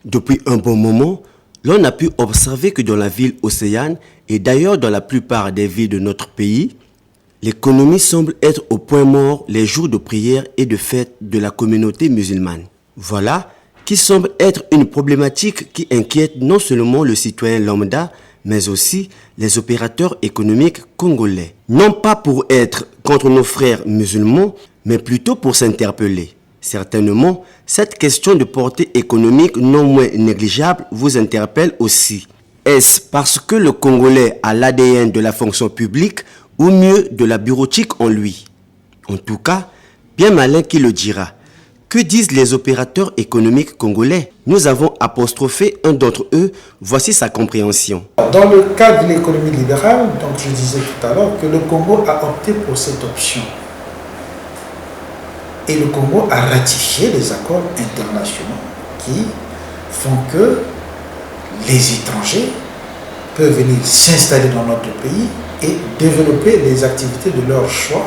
Depuis un bon moment, l'on a pu observer que dans la ville océane et d'ailleurs dans la plupart des villes de notre pays, l'économie semble être au point mort les jours de prière et de fête de la communauté musulmane. Voilà qui semble être une problématique qui inquiète non seulement le citoyen lambda, mais aussi les opérateurs économiques congolais. Non pas pour être contre nos frères musulmans, mais plutôt pour s'interpeller. Certainement, cette question de portée économique non moins négligeable vous interpelle aussi. Est-ce parce que le Congolais a l'ADN de la fonction publique ou mieux de la bureautique en lui? En tout cas, bien malin qui le dira. Que disent les opérateurs économiques congolais? Nous avons apostrophé un d'entre eux, voici sa compréhension. Dans le cadre de l'économie libérale, donc je disais tout à l'heure que le Congo a opté pour cette option. Et le Congo a ratifié les accords internationaux qui font que les étrangers peuvent venir s'installer dans notre pays et développer les activités de leur choix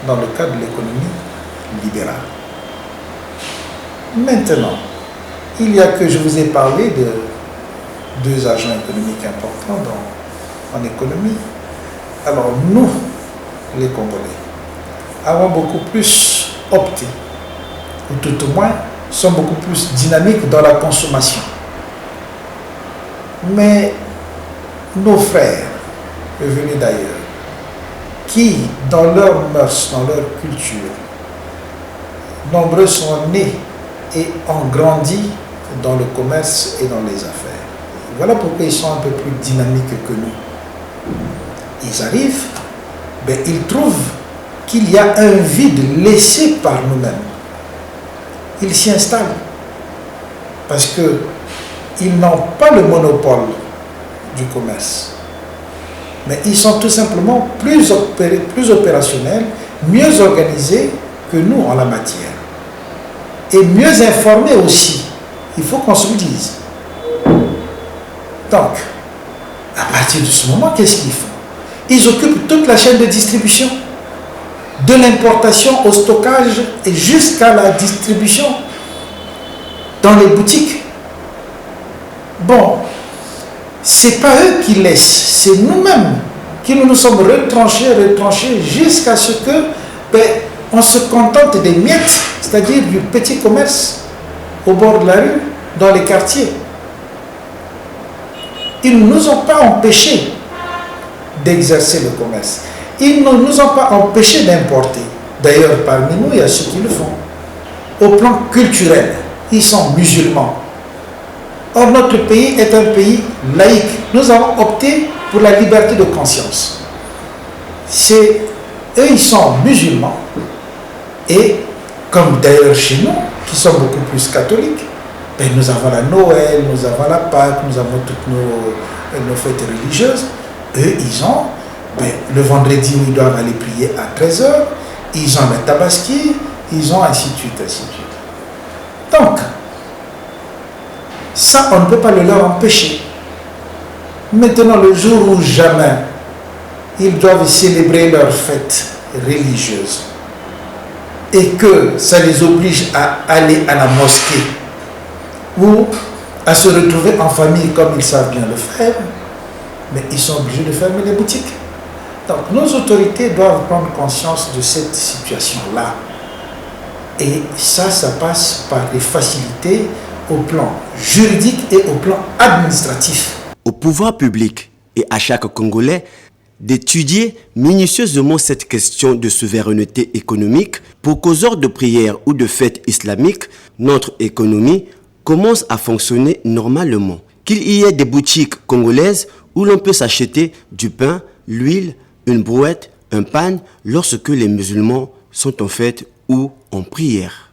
dans le cadre de l'économie libérale. Maintenant, il y a que je vous ai parlé de deux agents économiques importants en économie. Alors nous, les Congolais, avons beaucoup plus opté, ou tout au moins, sont beaucoup plus dynamiques dans la consommation. Mais nos frères venus d'ailleurs, qui dans leur mœurs, dans leur culture, nombreux sont nés et ont grandi dans le commerce et dans les affaires. Voilà pourquoi ils sont un peu plus dynamiques que nous. Ils arrivent, ils trouvent qu'il y a un vide laissé par nous-mêmes. Ils s'y installent parce qu'ils n'ont pas le monopole du commerce. Mais ils sont tout simplement plus opérationnels, mieux organisés que nous en la matière. Et mieux informés aussi. Il faut qu'on se le dise. Donc, à partir de ce moment, qu'est-ce qu'ils font? Ils occupent toute la chaîne de distribution, de l'importation au stockage et jusqu'à la distribution dans les boutiques. Bon, c'est pas eux qui laissent, c'est nous-mêmes qui nous sommes retranchés jusqu'à ce que on se contente des miettes, c'est-à-dire du petit commerce au bord de la rue, dans les quartiers. Ils ne nous ont pas empêchés d'exercer le commerce. Ils ne nous ont pas empêchés d'importer. D'ailleurs, parmi nous, il y a ceux qui le font. Au plan culturel, ils sont musulmans. Or, notre pays est un pays laïque. Nous avons opté pour la liberté de conscience. Eux, ils sont musulmans. Et comme d'ailleurs chez nous, qui sommes beaucoup plus catholiques, nous avons la Noël, nous avons la Pâques, nous avons toutes nos fêtes religieuses. Eux, ils ont, le vendredi où ils doivent aller prier à 13h, ils ont la tabaski, ils ont ainsi de suite, ainsi de suite. Donc, ça, on ne peut pas le leur empêcher. Maintenant, le jour où jamais ils doivent célébrer leur fête religieuse et que ça les oblige à aller à la mosquée ou à se retrouver en famille comme ils savent bien le faire, mais ils sont obligés de fermer les boutiques. Donc nos autorités doivent prendre conscience de cette situation-là. Et ça passe par les facilités au plan juridique et au plan administratif. Au pouvoir public et à chaque Congolais d'étudier minutieusement cette question de souveraineté économique pour qu'aux heures de prière ou de fête islamique, notre économie commence à fonctionner normalement. Qu'il y ait des boutiques congolaises où l'on peut s'acheter du pain, l'huile, une brouette, un pan lorsque les musulmans sont en fête ou en prière.